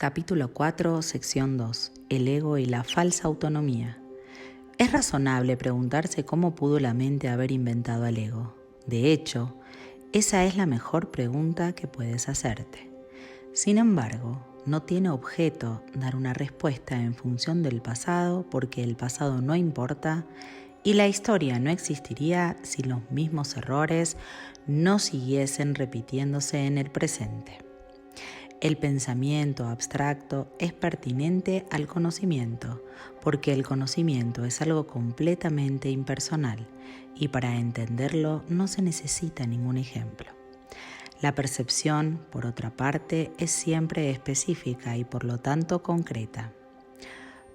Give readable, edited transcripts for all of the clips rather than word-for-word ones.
Capítulo 4, sección 2. El ego y la falsa autonomía. Es razonable preguntarse cómo pudo la mente haber inventado al ego. De hecho, esa es la mejor pregunta que puedes hacerte. Sin embargo, no tiene objeto dar una respuesta en función del pasado porque el pasado no importa y la historia no existiría si los mismos errores no siguiesen repitiéndose en el presente. El pensamiento abstracto es pertinente al conocimiento, porque el conocimiento es algo completamente impersonal y para entenderlo no se necesita ningún ejemplo. La percepción, por otra parte, es siempre específica y por lo tanto concreta.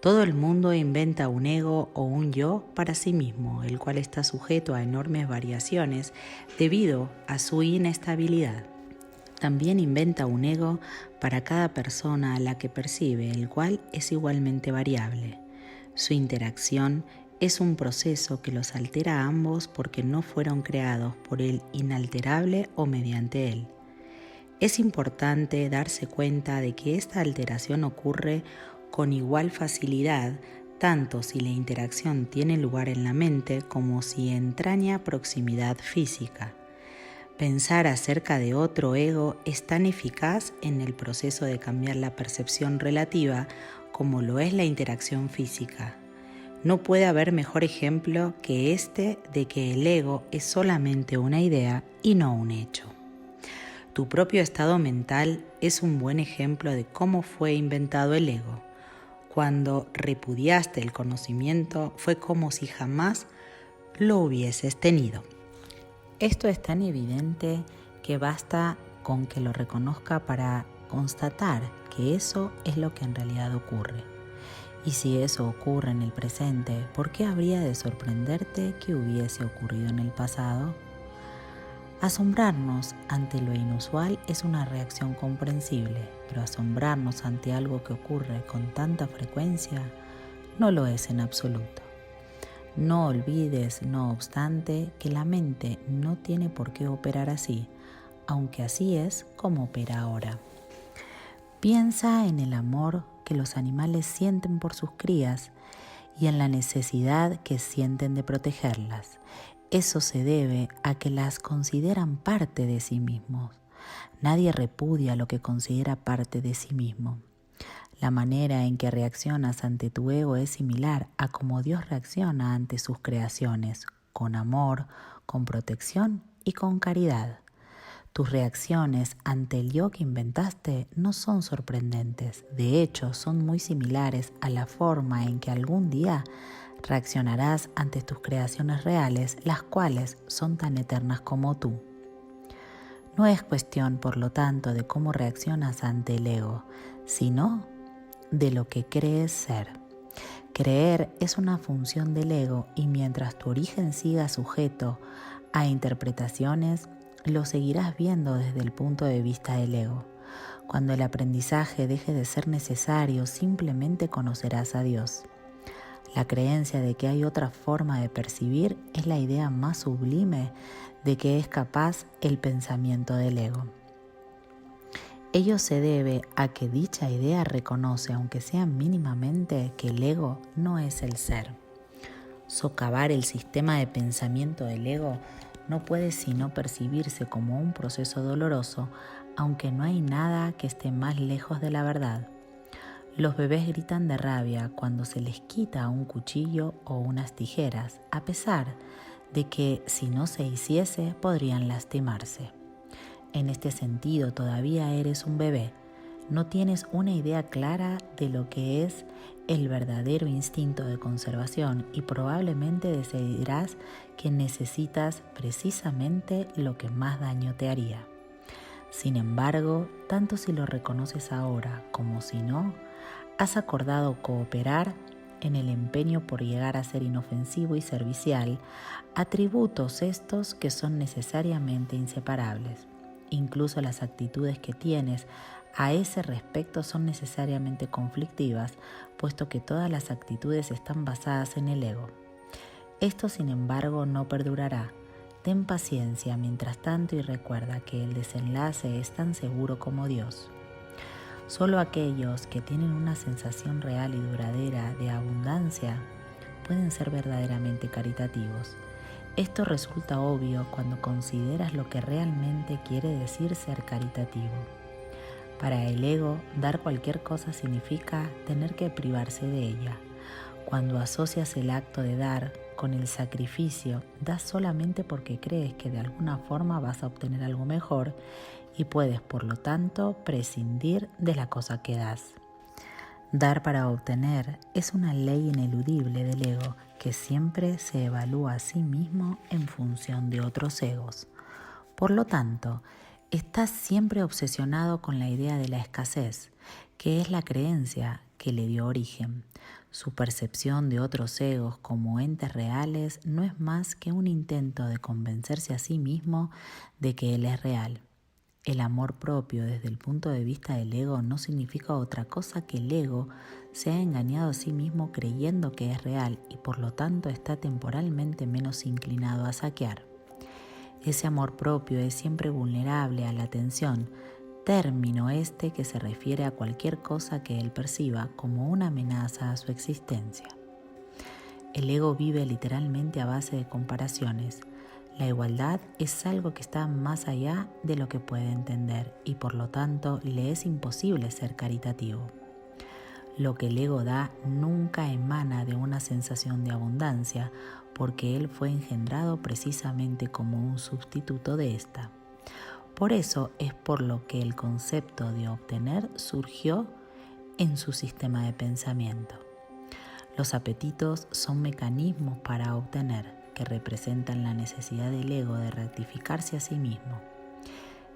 Todo el mundo inventa un ego o un yo para sí mismo, el cual está sujeto a enormes variaciones debido a su inestabilidad. También inventa un ego para cada persona a la que percibe, el cual es igualmente variable. Su interacción es un proceso que los altera a ambos porque no fueron creados por el inalterable o mediante él. Es importante darse cuenta de que esta alteración ocurre con igual facilidad, tanto si la interacción tiene lugar en la mente como si entraña proximidad física. Pensar acerca de otro ego es tan eficaz en el proceso de cambiar la percepción relativa como lo es la interacción física. No puede haber mejor ejemplo que este de que el ego es solamente una idea y no un hecho. Tu propio estado mental es un buen ejemplo de cómo fue inventado el ego. Cuando repudiaste el conocimiento fue como si jamás lo hubieses tenido. Esto es tan evidente que basta con que lo reconozca para constatar que eso es lo que en realidad ocurre. Y si eso ocurre en el presente, ¿por qué habría de sorprenderte que hubiese ocurrido en el pasado? Asombrarnos ante lo inusual es una reacción comprensible, pero asombrarnos ante algo que ocurre con tanta frecuencia no lo es en absoluto. No olvides, no obstante, que la mente no tiene por qué operar así, aunque así es como opera ahora. Piensa en el amor que los animales sienten por sus crías y en la necesidad que sienten de protegerlas. Eso se debe a que las consideran parte de sí mismos. Nadie repudia lo que considera parte de sí mismo. La manera en que reaccionas ante tu ego es similar a cómo Dios reacciona ante sus creaciones, con amor, con protección y con caridad. Tus reacciones ante el yo que inventaste no son sorprendentes, de hecho son muy similares a la forma en que algún día reaccionarás ante tus creaciones reales, las cuales son tan eternas como tú. No es cuestión, por lo tanto, de cómo reaccionas ante el ego, sino de lo que crees ser. Creer es una función del ego y mientras tu origen siga sujeto a interpretaciones, lo seguirás viendo desde el punto de vista del ego. Cuando el aprendizaje deje de ser necesario, simplemente conocerás a Dios. La creencia de que hay otra forma de percibir es la idea más sublime de que es capaz el pensamiento del ego. Ello se debe a que dicha idea reconoce, aunque sea mínimamente, que el ego no es el ser. Socavar el sistema de pensamiento del ego no puede sino percibirse como un proceso doloroso, aunque no hay nada que esté más lejos de la verdad. Los bebés gritan de rabia cuando se les quita un cuchillo o unas tijeras, a pesar de que si no se hiciese podrían lastimarse. En este sentido, todavía eres un bebé. No tienes una idea clara de lo que es el verdadero instinto de conservación y probablemente decidirás que necesitas precisamente lo que más daño te haría. Sin embargo, tanto si lo reconoces ahora como si no, has acordado cooperar en el empeño por llegar a ser inofensivo y servicial, atributos estos que son necesariamente inseparables. Incluso las actitudes que tienes a ese respecto son necesariamente conflictivas, puesto que todas las actitudes están basadas en el ego. Esto, sin embargo, no perdurará. Ten paciencia mientras tanto y recuerda que el desenlace es tan seguro como Dios. Solo aquellos que tienen una sensación real y duradera de abundancia pueden ser verdaderamente caritativos. Esto resulta obvio cuando consideras lo que realmente quiere decir ser caritativo. Para el ego, dar cualquier cosa significa tener que privarse de ella. Cuando asocias el acto de dar con el sacrificio, das solamente porque crees que de alguna forma vas a obtener algo mejor y puedes, por lo tanto, prescindir de la cosa que das. Dar para obtener es una ley ineludible del ego que siempre se evalúa a sí mismo en función de otros egos. Por lo tanto, estás siempre obsesionado con la idea de la escasez, que es la creencia que le dio origen. Su percepción de otros egos como entes reales no es más que un intento de convencerse a sí mismo de que él es real. El amor propio desde el punto de vista del ego no significa otra cosa que el ego se ha engañado a sí mismo creyendo que es real y por lo tanto está temporalmente menos inclinado a saquear. Ese amor propio es siempre vulnerable a la tensión, término este que se refiere a cualquier cosa que él perciba como una amenaza a su existencia. El ego vive literalmente a base de comparaciones. La igualdad es algo que está más allá de lo que puede entender y por lo tanto le es imposible ser caritativo. Lo que el ego da nunca emana de una sensación de abundancia porque él fue engendrado precisamente como un sustituto de esta. Por eso es por lo que el concepto de obtener surgió en su sistema de pensamiento. Los apetitos son mecanismos para obtener que representan la necesidad del ego de rectificarse a sí mismo.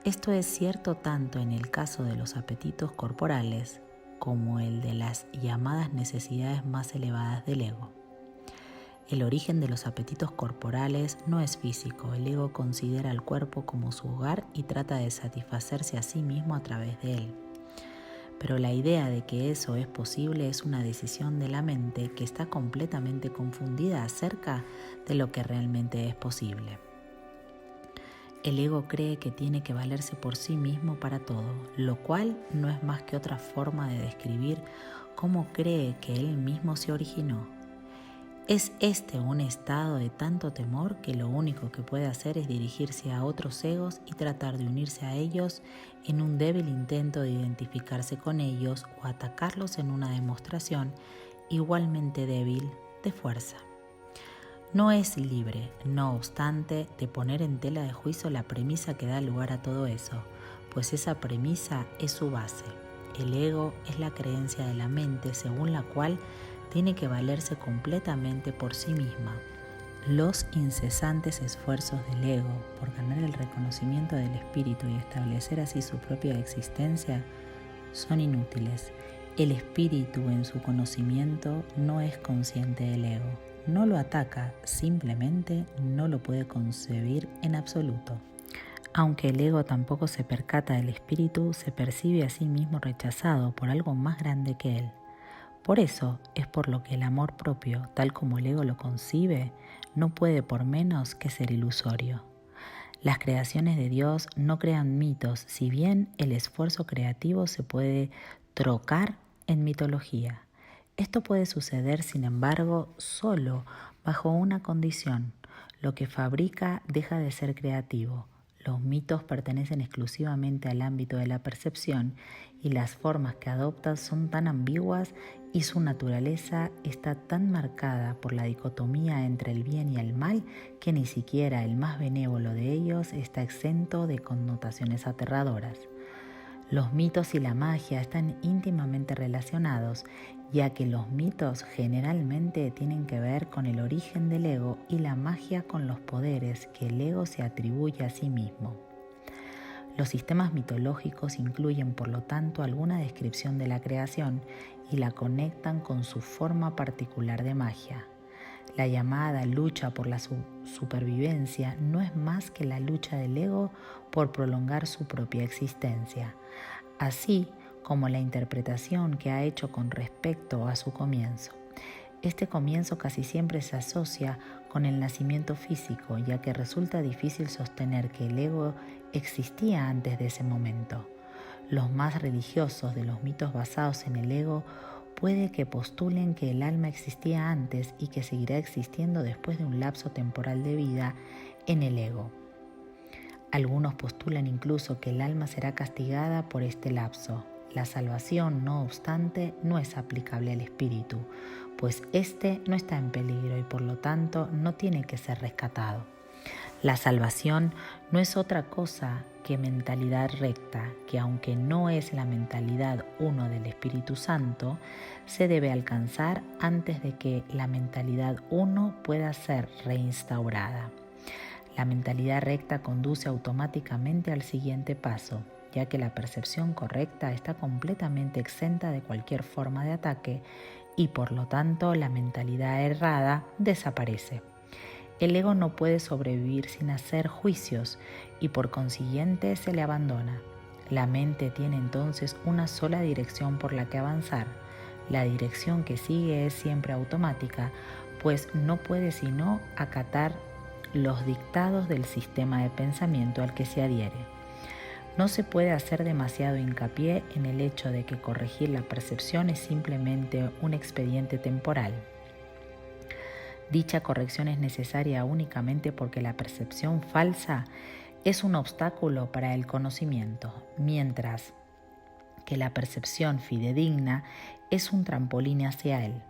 Esto es cierto tanto en el caso de los apetitos corporales como el de las llamadas necesidades más elevadas del ego. El origen de los apetitos corporales no es físico. El ego considera al cuerpo como su hogar y trata de satisfacerse a sí mismo a través de él. Pero la idea de que eso es posible es una decisión de la mente que está completamente confundida acerca de lo que realmente es posible. El ego cree que tiene que valerse por sí mismo para todo, lo cual no es más que otra forma de describir cómo cree que él mismo se originó. Es este un estado de tanto temor que lo único que puede hacer es dirigirse a otros egos y tratar de unirse a ellos en un débil intento de identificarse con ellos o atacarlos en una demostración igualmente débil de fuerza. No es libre, no obstante, de poner en tela de juicio la premisa que da lugar a todo eso, pues esa premisa es su base. El ego es la creencia de la mente según la cual tiene que valerse completamente por sí misma. Los incesantes esfuerzos del ego por ganar el reconocimiento del espíritu y establecer así su propia existencia son inútiles. El espíritu en su conocimiento no es consciente del ego, no lo ataca, simplemente no lo puede concebir en absoluto. Aunque el ego tampoco se percata del espíritu, se percibe a sí mismo rechazado por algo más grande que él. Por eso es por lo que el amor propio, tal como el ego lo concibe, no puede por menos que ser ilusorio. Las creaciones de Dios no crean mitos, si bien el esfuerzo creativo se puede trocar en mitología. Esto puede suceder, sin embargo, solo bajo una condición: lo que fabrica deja de ser creativo. Los mitos pertenecen exclusivamente al ámbito de la percepción y las formas que adoptan son tan ambiguas y su naturaleza está tan marcada por la dicotomía entre el bien y el mal que ni siquiera el más benévolo de ellos está exento de connotaciones aterradoras. Los mitos y la magia están íntimamente relacionados, ya que los mitos generalmente tienen que ver con el origen del ego y la magia con los poderes que el ego se atribuye a sí mismo. Los sistemas mitológicos incluyen, por lo tanto, alguna descripción de la creación y la conectan con su forma particular de magia. La llamada lucha por la supervivencia no es más que la lucha del ego por prolongar su propia existencia, así como la interpretación que ha hecho con respecto a su comienzo. Este comienzo casi siempre se asocia con el nacimiento físico, ya que resulta difícil sostener que el ego existía antes de ese momento. Los más religiosos de los mitos basados en el ego puede que postulen que el alma existía antes y que seguirá existiendo después de un lapso temporal de vida en el ego. Algunos postulan incluso que el alma será castigada por este lapso. La salvación, no obstante, no es aplicable al espíritu, pues éste no está en peligro y por lo tanto no tiene que ser rescatado. La salvación no es otra cosa que mentalidad recta, que aunque no es la mentalidad uno del Espíritu Santo, se debe alcanzar antes de que la mentalidad uno pueda ser reinstaurada. La mentalidad recta conduce automáticamente al siguiente paso, ya que la percepción correcta está completamente exenta de cualquier forma de ataque y por lo tanto la mentalidad errada desaparece. El ego no puede sobrevivir sin hacer juicios y por consiguiente se le abandona. La mente tiene entonces una sola dirección por la que avanzar. La dirección que sigue es siempre automática, pues no puede sino acatar los dictados del sistema de pensamiento al que se adhiere. No se puede hacer demasiado hincapié en el hecho de que corregir la percepción es simplemente un expediente temporal. Dicha corrección es necesaria únicamente porque la percepción falsa es un obstáculo para el conocimiento, mientras que la percepción fidedigna es un trampolín hacia él.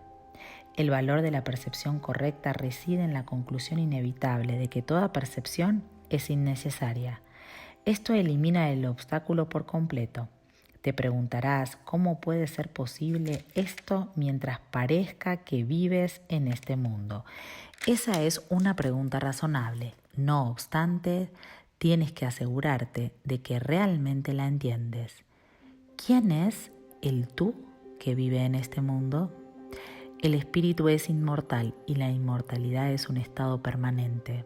El valor de la percepción correcta reside en la conclusión inevitable de que toda percepción es innecesaria. Esto elimina el obstáculo por completo. Te preguntarás cómo puede ser posible esto mientras parezca que vives en este mundo. Esa es una pregunta razonable. No obstante, tienes que asegurarte de que realmente la entiendes. ¿Quién es el tú que vive en este mundo? El espíritu es inmortal y la inmortalidad es un estado permanente.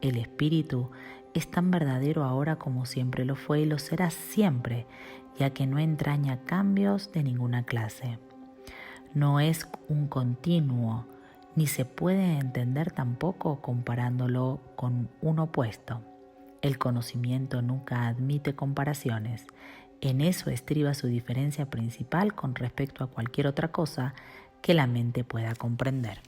El espíritu es tan verdadero ahora como siempre lo fue y lo será siempre, ya que no entraña cambios de ninguna clase. No es un continuo, ni se puede entender tampoco comparándolo con un opuesto. El conocimiento nunca admite comparaciones. En eso estriba su diferencia principal con respecto a cualquier otra cosa que la mente pueda comprender.